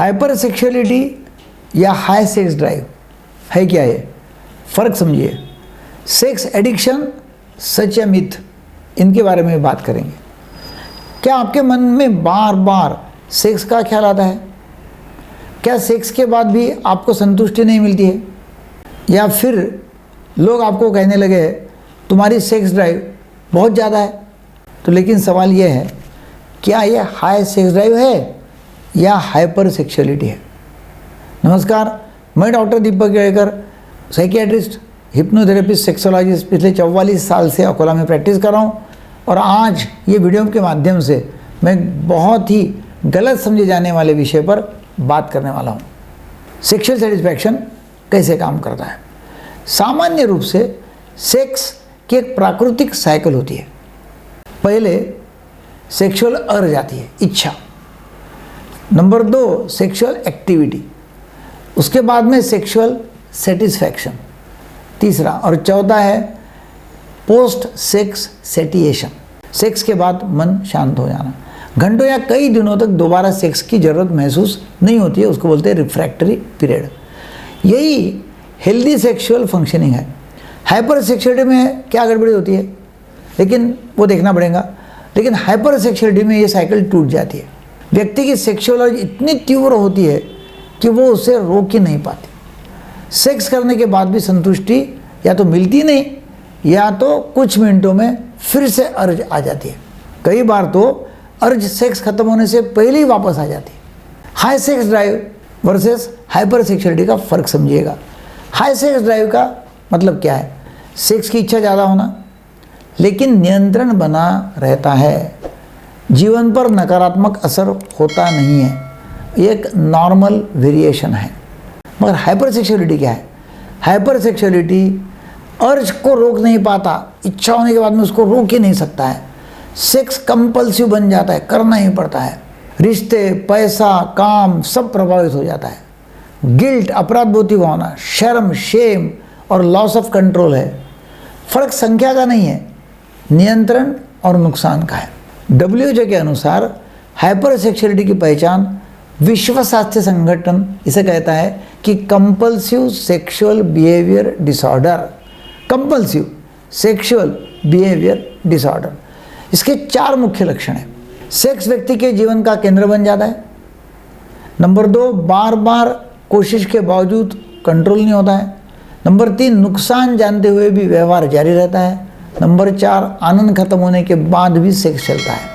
Hyper sexuality या high sex drive है क्या है? फ़र्क समझिए। सेक्स एडिक्शन सच या मिथ, इनके बारे में बात करेंगे। क्या आपके मन में बार बार सेक्स का ख्याल आता है? क्या सेक्स के बाद भी आपको संतुष्टि नहीं मिलती है? या फिर लोग आपको कहने लगे तुम्हारी सेक्स ड्राइव बहुत ज़्यादा है? तो लेकिन सवाल यह है, क्या यह हाई सेक्स ड्राइव है या हाइपर सेक्सुअलिटी है? नमस्कार, मैं डॉक्टर दीपक केड़कर, साइकियाट्रिस्ट, हिप्नोथेरेपिस्ट, सेक्सोलॉजिस्ट, पिछले 44 साल से अकोला में प्रैक्टिस कर रहा हूँ। और आज ये वीडियो के माध्यम से मैं बहुत ही गलत समझे जाने वाले विषय पर बात करने वाला हूँ। सेक्सुअल सेटिस्फैक्शन कैसे काम करता है? सामान्य रूप से सेक्स की एक प्राकृतिक साइकिल होती है। पहले सेक्सुअल अर्ज आती है, इच्छा। नंबर 2 सेक्सुअल एक्टिविटी, उसके बाद में सेक्सुअल सेटिस्फैक्शन, तीसरा। और चौथा है पोस्ट सेक्स सेटिएशन, सेक्स के बाद मन शांत हो जाना। घंटों या कई दिनों तक दोबारा सेक्स की ज़रूरत महसूस नहीं होती है, उसको बोलते हैं रिफ्रैक्टरी पीरियड। यही हेल्दी सेक्सुअल फंक्शनिंग है। हाइपर सेक्सुअलिटी में क्या गड़बड़ी होती है, लेकिन वो देखना पड़ेगा। लेकिन हाइपर सेक्सुअलिटी में ये साइकिल टूट जाती है। व्यक्ति की सेक्सुअल अर्ज इतनी तीव्र होती है कि वो उसे रोक ही नहीं पाती। सेक्स करने के बाद भी संतुष्टि या तो मिलती नहीं, या तो कुछ मिनटों में फिर से अर्ज आ जाती है। कई बार तो अर्ज सेक्स खत्म होने से पहले ही वापस आ जाती है। High sex drive versus hyper sexuality का फ़र्क समझिएगा। हाई सेक्स ड्राइव का मतलब क्या है? सेक्स की इच्छा ज़्यादा होना, लेकिन नियंत्रण बना रहता है, जीवन पर नकारात्मक असर होता नहीं है, एक नॉर्मल वेरिएशन है। मगर हाइपर सेक्सुअलिटी क्या है? हाइपर सेक्सुअलिटी अर्ज को रोक नहीं पाता, इच्छा होने के बाद में उसको रोक ही नहीं सकता है। सेक्स कंपल्सिव बन जाता है, करना ही पड़ता है। रिश्ते, पैसा, काम सब प्रभावित हो जाता है। गिल्ट, अपराधबोधी भावना, शर्म, शेम और लॉस ऑफ कंट्रोल है। फर्क संख्या का नहीं है, नियंत्रण और नुकसान का है। WHO के अनुसार हाइपर सेक्सुअलिटी की पहचान विश्व स्वास्थ्य संगठन इसे कहता है कि compulsive sexual behaviour disorder. Compulsive sexual behaviour disorder, इसके 4 मुख्य लक्षण हैं। सेक्स व्यक्ति के जीवन का केंद्र बन जाता है। नंबर 2 बार बार कोशिश के बावजूद कंट्रोल नहीं होता है। नंबर 3 नुकसान जानते हुए भी व्यवहार जारी रहता है। नंबर 4 आनंद खत्म होने के बाद भी सेक्स चलता है।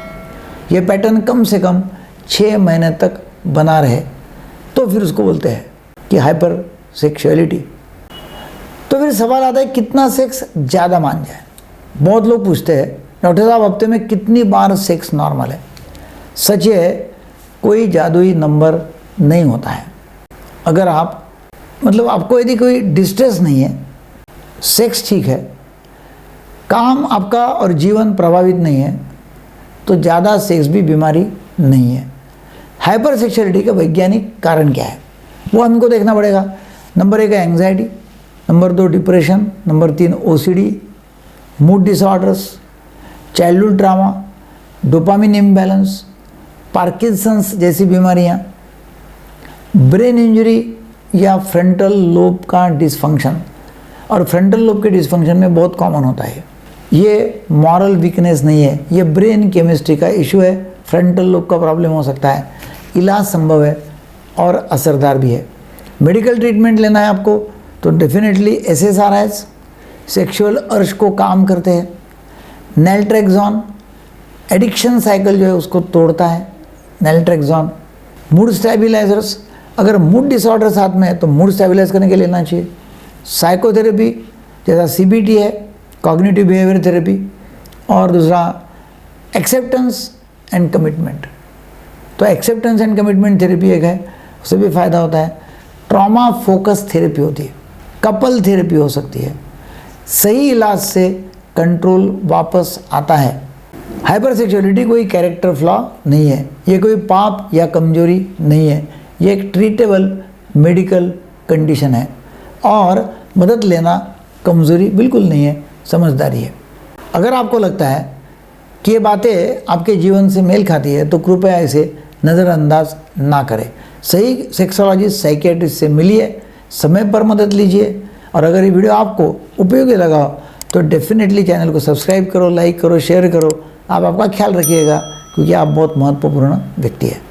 यह पैटर्न कम से कम 6 महीने तक बना रहे तो फिर उसको बोलते हैं कि हाइपर सेक्सुअलिटी। तो फिर सवाल आता है कितना सेक्स ज़्यादा मान जाए। बहुत लोग पूछते हैं डॉक्टर साहब हफ्ते में कितनी बार सेक्स नॉर्मल है? सच है, कोई जादुई नंबर नहीं होता है। अगर आपको यदि कोई डिस्ट्रेस नहीं है, सेक्स ठीक है, काम आपका और जीवन प्रभावित नहीं है, तो ज़्यादा सेक्स भी बीमारी नहीं है। हाइपर सेक्सुअलिटी का वैज्ञानिक कारण क्या है वो हमको देखना पड़ेगा। नंबर 1 है anxiety, number 2 depression, number 3 OCD, mood disorders, childhood trauma, dopamine imbalance, Parkinson's जैसी बीमारियां, ब्रेन इंजरी या फ्रंटल लोब का डिसफंक्शन। और फ्रंटल लोब के डिसफंक्शन में बहुत कॉमन होता है। ये मॉरल वीकनेस नहीं है, ये ब्रेन केमिस्ट्री का इशू है। फ्रंटल लोब का प्रॉब्लम हो सकता है, इलाज संभव है और असरदार भी है। मेडिकल ट्रीटमेंट लेना है आपको तो डेफिनेटली SSRIs सेक्सुअल अर्ज को काम करते हैं। नैल्ट्रेक्सोन एडिक्शन साइकिल जो है उसको तोड़ता है। नैल्ट्रेक्सोन मूड स्टेबिलाइजर्स, अगर मूड डिसऑर्डर साथ में है तो मूड स्टेबिलाइज करने के लिए लेना चाहिए। साइकोथेरेपी जैसा CBT है, कॉग्निटिव बिहेवियर थेरेपी। और दूसरा एक्सेप्टेंस एंड कमिटमेंट, तो एक्सेप्टेंस एंड कमिटमेंट थेरेपी एक है, उससे भी फ़ायदा होता है। ट्रॉमा फोकस थेरेपी होती है, कपल थेरेपी हो सकती है। सही इलाज से कंट्रोल वापस आता है। हाइपर सेक्सुअलिटी कोई कैरेक्टर फ्लॉ नहीं है, ये कोई पाप या कमजोरी नहीं है, ये एक ट्रीटेबल मेडिकल कंडीशन है। और मदद लेना कमजोरी बिल्कुल नहीं है, समझदारी है। अगर आपको लगता है कि ये बातें आपके जीवन से मेल खाती है तो कृपया इसे नज़रअंदाज ना करें। सही सेक्सोलॉजिस्ट साइकियाट्रिस्ट से मिलिए, समय पर मदद लीजिए। और अगर ये वीडियो आपको उपयोगी लगा तो डेफिनेटली चैनल को सब्सक्राइब करो, लाइक करो, शेयर करो। आप आपका ख्याल रखिएगा, क्योंकि आप बहुत महत्वपूर्ण व्यक्ति हैं।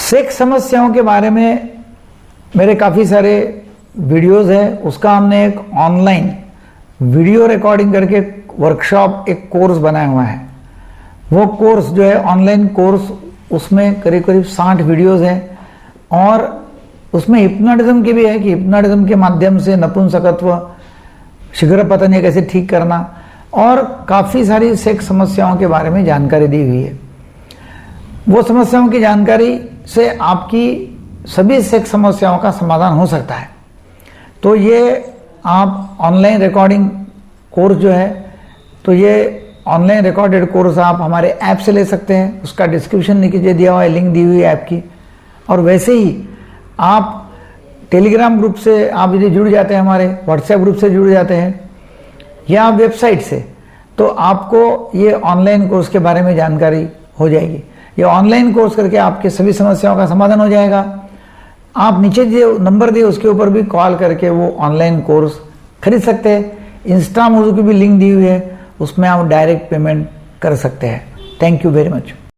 सेक्स समस्याओं के बारे में मेरे काफ़ी सारे वीडियोस हैं, उसका हमने एक ऑनलाइन वीडियो रिकॉर्डिंग करके वर्कशॉप, एक कोर्स बनाया हुआ है। वो कोर्स जो है ऑनलाइन कोर्स, उसमें करीब करीब 60 वीडियोस हैं और उसमें हिप्नोटिज्म की भी है कि हिप्नोटिज्म के माध्यम से नपुंसकत्व, शीघ्र पतन कैसे ठीक करना, और काफ़ी सारी सेक्स समस्याओं के बारे में जानकारी दी हुई है। वो समस्याओं की जानकारी से आपकी सभी सेक्स समस्याओं का समाधान हो सकता है। तो ये आप ऑनलाइन रिकॉर्डिंग कोर्स जो है, तो ये ऑनलाइन रिकॉर्डेड कोर्स आप हमारे ऐप से ले सकते हैं। उसका डिस्क्रिप्शन नीचे दिया हुआ है, लिंक दी हुई है ऐप की। और वैसे ही आप टेलीग्राम ग्रुप से आप यदि जुड़ जाते हैं, हमारे व्हाट्सएप ग्रुप से जुड़ जाते हैं, या वेबसाइट से, तो आपको ये ऑनलाइन कोर्स के बारे में जानकारी हो जाएगी। ये ऑनलाइन कोर्स करके आपके सभी समस्याओं का समाधान हो जाएगा। आप नीचे जो नंबर दिए उसके ऊपर भी कॉल करके वो ऑनलाइन कोर्स खरीद सकते हैं। इंस्टा मोजो की भी लिंक दी हुई है, उसमें आप डायरेक्ट पेमेंट कर सकते हैं। Thank you very much.